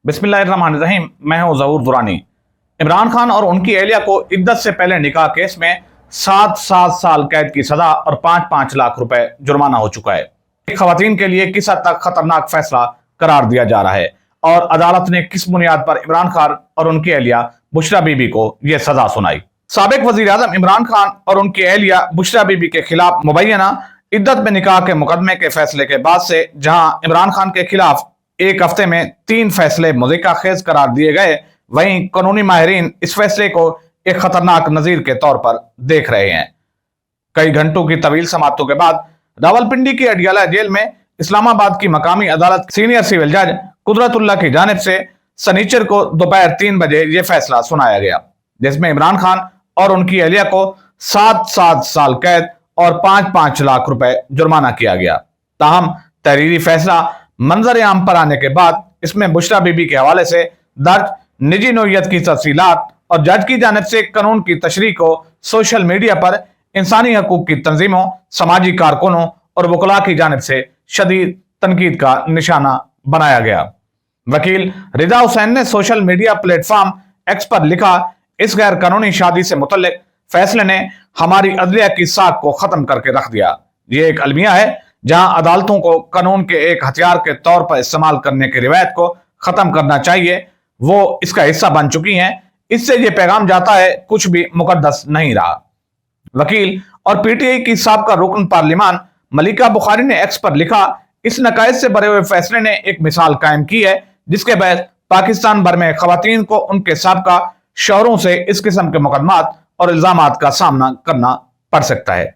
बिस्मिल्लाहिर्रहमानिर्रहीम। मैं हूं ज़हूर दुरानी। इमरान खान और उनकी एहलिया को इद्दत से पहले निकाह केस में 7 साल कैद की सजा और 5-5 लाख रुपए जुर्माना हो चुका है। खवातीन के लिए किस हद तक खतरनाक फैसला करार दिया जा रहा है और अदालत ने किस बुनियाद पर इमरान खान और उनकी एहलिया बुशरा बीबी को यह सजा सुनाई। साबिक वजीर आजम इमरान खान और उनकी एहलिया बुशरा बीबी के खिलाफ मुबैना इद्दत में निकाह के मुकदमे के फैसले के बाद से जहां इमरान खान के खिलाफ एक हफ्ते में 3 फैसले मुज़ीका खेज करार दिए गए, वहीं कानूनी माहिरीन इस फैसले को एक खतरनाक नजीर के तौर पर देख रहे हैं। कई घंटों की तवील समाअतों के बाद रावलपिंडी की अडियाला जेल में इस्लामाबाद की मकामी अदालत सीनियर सिविल जज कुदरतुल्लाह की जानिब से सनीचर को दोपहर 3 बजे यह फैसला सुनाया गया, जिसमें इमरान खान और उनकी एहलिया को 7 साल कैद और 5-5 लाख रुपए जुर्माना किया गया। ताहम तहरीरी फैसला मंजर आम पर आने के बाद इसमें बुशरा बीबी के हवाले से दर्ज निजी नोयत की तफसीलात और जज की जानिब से कानून की तशरीह को सोशल मीडिया पर इंसानी हकूक की तंजीमों, समाजी कारकुनों और वकला की जानिब से शदीद तनकीद का निशाना बनाया गया। वकील रिजा हुसैन ने सोशल मीडिया प्लेटफॉर्म एक्स पर लिखा, इस गैर कानूनी शादी से मुतल्लिक फैसले ने हमारी अदलिया की साख को खत्म करके रख दिया। ये एक अलमिया है जहां अदालतों को कानून के एक हथियार के तौर पर इस्तेमाल करने की रिवायत को खत्म करना चाहिए, वो इसका हिस्सा बन चुकी हैं। इससे यह पैगाम जाता है कुछ भी मुकद्दस नहीं रहा। वकील और पीटीआई की साबका रुकन पार्लिमान मलिका बुखारी ने एक्स पर लिखा, इस नकायद से भरे हुए फैसले ने एक मिसाल कायम की है जिसके बाद पाकिस्तान भर में खवातीन को उनके साबका शौहरों से इस किस्म के मुकदमात और इल्जामात का सामना करना पड़ सकता है।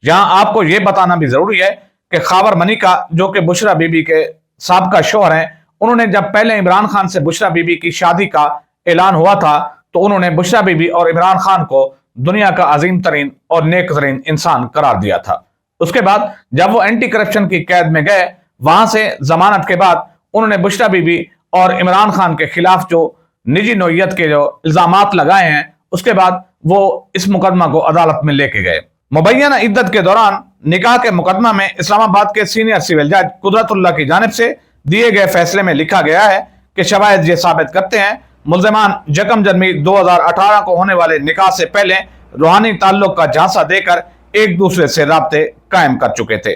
यहां आपको यह बताना भी जरूरी है कि खाबर मनिका, जो कि बुशरा बीबी के साबका शौहर हैं, उन्होंने जब पहले इमरान खान से बुशरा बीबी की शादी का ऐलान हुआ था तो उन्होंने बुशरा बीबी और इमरान खान को दुनिया का अजीम तरीन और नेक तरीन इंसान करार दिया था। उसके बाद जब वो एंटी करप्शन की कैद में गए, वहां से जमानत के बाद उन्होंने बुशरा बीबी और इमरान खान के खिलाफ जो निजी नोयत के जो इल्जामात लगाए हैं, उसके बाद वो इस मुकदमा को अदालत में लेके गए। मुबैना इद्दत के दौरान निकाह के मुकदमा में इस्लामाबाद के सीनियर सिविल जज कुदरतुल्लाह की जानिब से दिए गए फैसले में लिखा गया है कि शवाहिद ये साबित करते हैं मुल्जिमान यकम जनवरी 2018 को होने वाले निकाह से पहले रूहानी ताल्लुक का झांसा देकर एक दूसरे से राब्ते कायम कर चुके थे।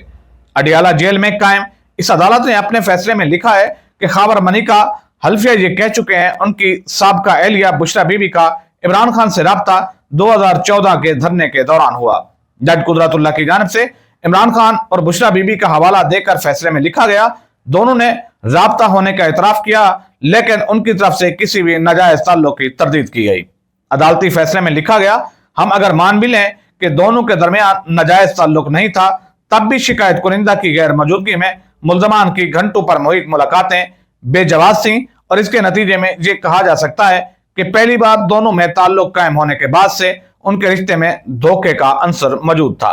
अडियाला जेल में कायम इस अदालत ने अपने फैसले में लिखा है कि खाबर मनिका हल्फिया ये कह चुके हैं उनकी साबका एहलिया बुशरा बीबी का इमरान खान से राब्ता 2014 के धरने के दौरान हुआ। जज कुदरतुल्लाह की जानिब से इमरान खान और बुशरा बीबी का हवाला देकर फैसले में लिखा गया, दोनों ने राब्ता होने का इतराफ किया, लेकिन उनकी तरफ से किसी भी नाजायज ताल्लुक की तरदीद की गई। अदालती फैसले में लिखा गया, हम अगर मान भी लें कि दोनों के दरमियान नाजायज ताल्लुक नहीं था, तब भी शिकायत कुनिंदा की गैर मौजूदगी में मुल्जमान की घंटों पर मुहित मुलाकातें बेजवाज थीं और इसके नतीजे में ये कहा जा सकता है कि पहली बार दोनों में ताल्लुक कायम होने के बाद से उनके रिश्ते में धोखे का अंसर मौजूद था।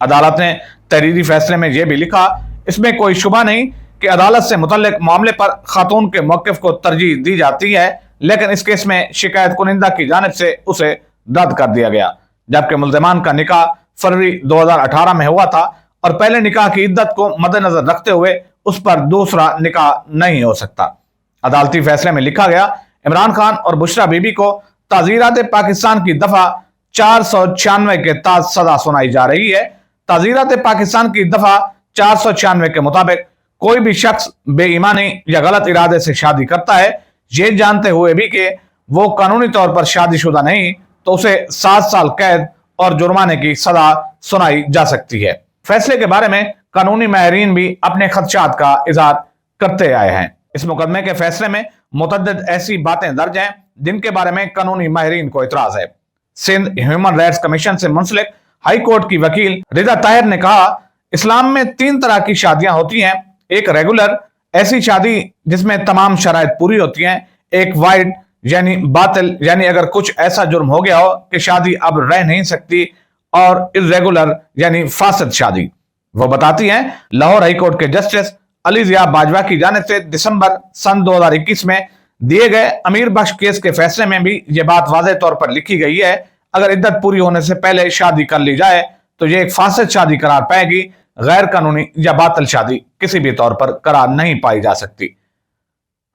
अदालत ने तहरीरी फैसले में यह भी लिखा, इसमें कोई शुबा नहीं कि अदालत से मुतल्लिक मामले पर खातून के मौक़िफ़ को तरजीह दी जाती है, लेकिन इस केस में शिकायत कुनिंदा की जानिब से उसे रद्द कर दिया गया। जबकि मुल्ज़िमान का निकाह फरवरी 2018 में हुआ था और पहले निकाह की इद्दत को मद्देनजर रखते हुए उस पर दूसरा निकाह नहीं हो सकता। अदालती फैसले में लिखा गया, इमरान खान और बुशरा बीबी को ताज़ीरात पाकिस्तान की दफा 496 के तहत सजा सुनाई जा रही है। ताज़ीरात पाकिस्तान की दफा 496 के मुताबिक कोई भी शख्स बेईमानी या गलत इरादे से शादी करता है, ये जानते हुए भी कि वो कानूनी तौर पर शादीशुदा नहीं, तो उसे 7 साल कैद और जुर्माने की सजा सुनाई जा सकती है। फैसले के बारे में कानूनी माहिरीन भी अपने खदशात का इजहार करते आए हैं। इस मुकदमे के फैसले में मुतअद्दिद ऐसी बातें दर्ज हैं जिनके बारे में कानूनी माहिरीन को इतराज है। सिंध ह्यूमन राइट्स कमीशन से मुंसलिक हाई कोर्ट की वकील रिदा ताहिर ने कहा, इस्लाम में 3 तरह की शादियां होती हैं, एक रेगुलर ऐसी शादी जिसमें तमाम शराइत पूरी होती हैं, एक वाइड यानी बातिल यानी अगर कुछ ऐसा जुर्म हो गया हो कि शादी अब रह नहीं सकती, और इर्रेगुलर यानी फासिद शादी। वो बताती हैं लाहौर हाई कोर्ट के जस्टिस अली जिया बाजवा की जानिब से दिसंबर सन 2021 में दिए गए अमीर बख्श केस के फैसले में भी ये बात वाज़ेह तौर पर लिखी गई है, अगर इद्दत पूरी होने से पहले शादी कर ली जाए तो ये एक फासिद शादी करार पाएगी, गैर कानूनी या बातिल शादी किसी भी तौर पर करार नहीं पाई जा सकती।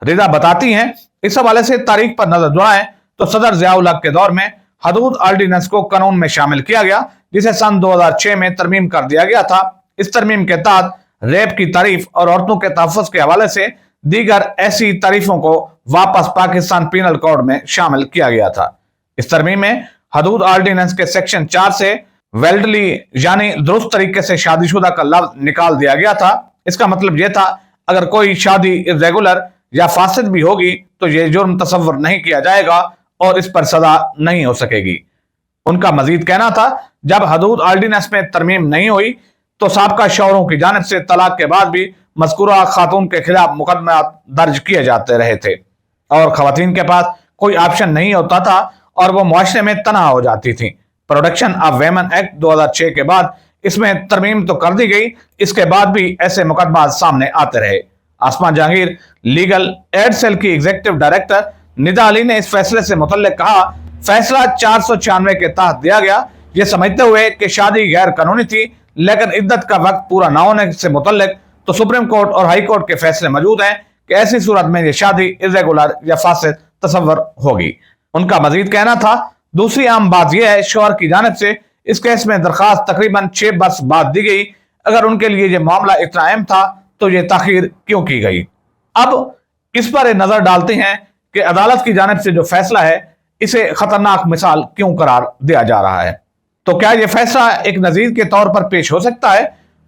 रिदा बताती हैं, इस हवाले से तारीख पर नजर दौड़ाएं तो सदर ज़ियाउल हक के दौर में हदूद ऑर्डिनेंस को कानून में शामिल किया गया, जिसे सन 2006 में तरमीम कर दिया गया था। इस तरमीम के तहत रेप की तारीफ और औरतों के तहफ़्फ़ुज़ के हवाले से दीगर ऐसी तारीफों को वापस पाकिस्तान पीनल कोड में शामिल किया गया था। इस तरमीम में हदूद ऑर्डिनेंस के सेक्शन 4 से वेल्डली यानी दुरुस्त तरीके से शादीशुदा का लफ्ज निकाल दिया गया था। इसका मतलब यह था, अगर कोई शादी इर्रेगुलर या फासिद भी होगी तो यह जुर्म तसव्वुर नहीं किया जाएगा और इस पर सजा नहीं हो सकेगी। उनका मजीद कहना था, जब हदूद ऑर्डिनेंस में तरमीम नहीं हुई तो साबका शौहरों की जानिब से तलाक के बाद भी मज़कूरा खातून के खिलाफ मुकदमा दर्ज किए जाते रहे थे और खवातीन के पास कोई ऑप्शन नहीं होता था और वो मुआशरे में तनहा हो जाती थी। प्रोटेक्शन ऑफ वेमन एक्ट 2006 के बाद इसमें तरमीम तो कर दी गई, इसके बाद भी ऐसे मुकदमा सामने आते रहे। आसमा जहांगीर लीगल एड सेल की एग्जीक्यूटिव डायरेक्टर निदा अली ने इस फैसले से मुतल्लिक कहा, फैसला 496 के तहत दिया गया, ये समझते हुए कि शादी गैर कानूनी थी, लेकिन इद्दत का वक्त पूरा न होने से मुतल्लिक तो सुप्रीम कोर्ट और हाई कोर्ट के फैसले मौजूद हैं कि ऐसी सूरत में ये शादी इर्रेगुलर या फासिद तसव्वुर होगी। उनका मजीद कहना था, दूसरी आम बात यह है, शौहर की जानिब से इस केस में दरखास्त तकरीबन 6 बरस बाद दी गई। अगर उनके लिए ये मामला इतना अहम था तो ये ताखीर क्यों की गई। अब इस पर नजर डालते हैं कि अदालत की जानिब से जो फैसला है इसे खतरनाक मिसाल क्यों करार दिया जा रहा है। तो क्या यह फैसला एक नजीर के तौर पर पेश हो सकता है?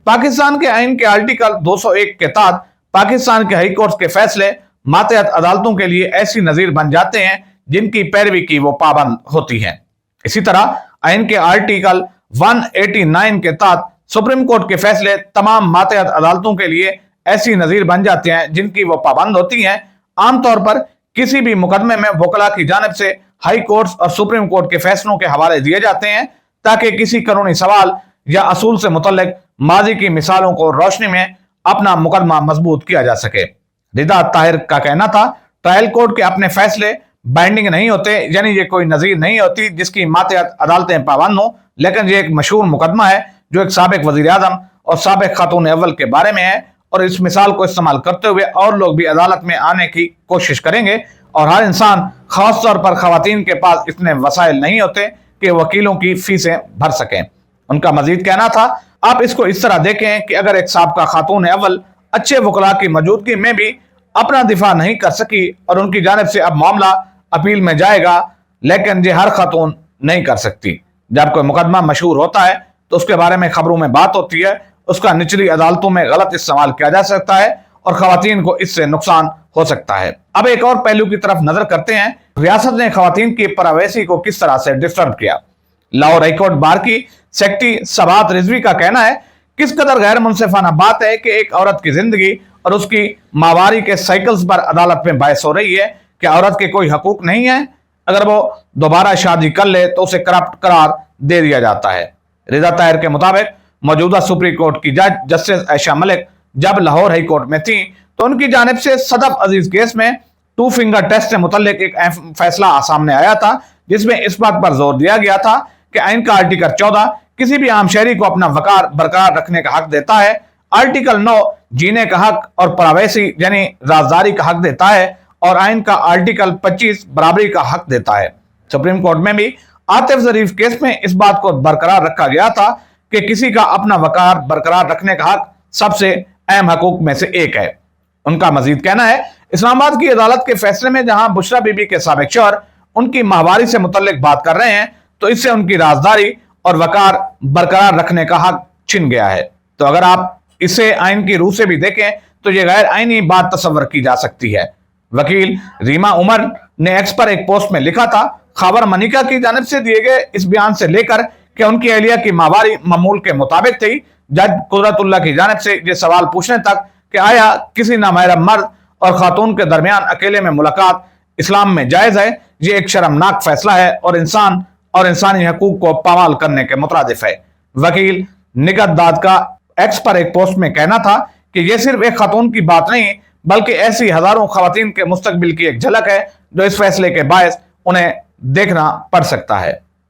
पाकिस्तान के आइन के आर्टिकल 201 के तहत पाकिस्तान के हाई कोर्ट के फैसले मातहत अदालतों के लिए ऐसी नजीर बन जाते हैं जिनकी पैरवी की वो पाबंद होती हैं। इसी तरह आइन के आर्टिकल 189 के तहत सुप्रीम कोर्ट के फैसले तमाम मातहत अदालतों के लिए ऐसी नजीर बन जाते हैं जिनकी वो पाबंद होती हैं। आमतौर पर किसी भी मुकदमे में वकला की जानिब से हाई कोर्ट और सुप्रीम कोर्ट के फैसलों के हवाले दिए जाते हैं ताकि किसी कानूनी सवाल या असूल से मुतल्लिक माजी की मिसालों को रोशनी में अपना मुकदमा मजबूत किया जा सके। रिदा ताहिर का कहना था, ट्रायल कोर्ट के अपने फैसले बाइंडिंग नहीं होते, यानी ये कोई नजीर नहीं होती जिसकी मातहत अदालतें पाबंद हों, लेकिन ये एक मशहूर मुकदमा है जो एक साबिक वजीर आजम और साबिक खातून अव्वल के बारे में है और इस मिसाल को इस्तेमाल करते हुए और लोग भी अदालत में आने की कोशिश करेंगे और हर इंसान, खास तौर पर खवातीन के पास इतने वसाइल नहीं होते कि वकीलों की फीसें भर सकें। उनका मजीद कहना था, आप इसको इस तरह देखें कि अगर एक साबका खातून अव्वल अच्छे वकला की मौजूदगी में भी अपना दिफा नहीं कर सकी और उनकी जानिब से अब मामला अपील में जाएगा, लेकिन ये हर खातून नहीं कर सकती। जब कोई मुकदमा मशहूर होता है तो उसके बारे में खबरों में बात होती है, उसका निचली अदालतों में गलत इस्तेमाल किया जा सकता है और खवातीन को इससे नुकसान हो सकता है। अब एक और पहलू की तरफ नजर करते हैं, रियासत ने खवातीन की प्राइवेसी को किस तरह से डिस्टर्ब किया। लाहौर हाईकोर्ट बार की सेक्रेटरी सबात रिजवी का कहना है, किस कदर गैर मुनसिफाना बात है कि एक औरत की जिंदगी और उसकी माहवारी के साइकिल्स पर अदालत में बहस हो रही है कि औरत के कोई हकूक नहीं है, अगर वो दोबारा शादी कर ले तो उसे करप्ट करार दे दिया जाता है। रिदा ताहिर के मुताबिक मौजूदा सुप्रीम कोर्ट की जज जस्टिस आयशा मलिक जब लाहौर हाई कोर्ट में थी तो उनकी जानिब से सदफ अजीज केस में 2 फिंगर टेस्ट से मुतल्लिक एक अहम फैसला सामने आया था, जिसमें इस बात पर जोर दिया गया था कि आइन का आर्टिकल 14 किसी भी आम शहरी को अपना वकार बरकरार रखने का हक देता है, आर्टिकल 9 जीने का हक और प्राइवेसी यानी राजदारी का हक देता है और आइन का आर्टिकल 25 बराबरी का हक देता है। सुप्रीम कोर्ट में भी आतिफ जरीफ केस में इस बात को बरकरार रखा गया था कि किसी का अपना वकार बरकरार रखने का हक सबसे अहम हकूक में से एक है। उनका मजीद कहना है, इस्लामाबाद की अदालत के फैसले में जहां बुशरा बीबी के साबिक शौहर उनकी माहवारी से मुतल्लिक बात कर रहे हैं तो इससे उनकी राजदारी और वकार बरकरार रखने का हक छिन गया है। तो अगर आप इसे आइन की रूह से भी देखें तो यह गैर आइनी बात तस्वर की जा सकती है। वकील रीमा उमर ने एक्स पर एक पोस्ट में लिखा था, खबर मनिका की जानिब से दिए गए इस बयान से लेकर कि उनकी अहलिया की माहवारी मामूल के मुताबिक थी, जज कुदरतुल्लाह की जानिब से ये सवाल पूछने तक कि आया किसी नामहरम मर्द और खातून के दरमियान अकेले में मुलाकात इस्लाम में जायज है, ये एक शर्मनाक फैसला है और इंसान और इंसानी हकूक को पामाल करने के मुतरादिफ है। वकील निगत दाद का एक्स पर एक पोस्ट में कहना था कि यह सिर्फ एक खातून की बात नहीं बल्कि ऐसी हजारों खवातीन के मुस्तकबिल की एक झलक है जो इस फैसले के बायस उन्हें देखना पड़ सकता है।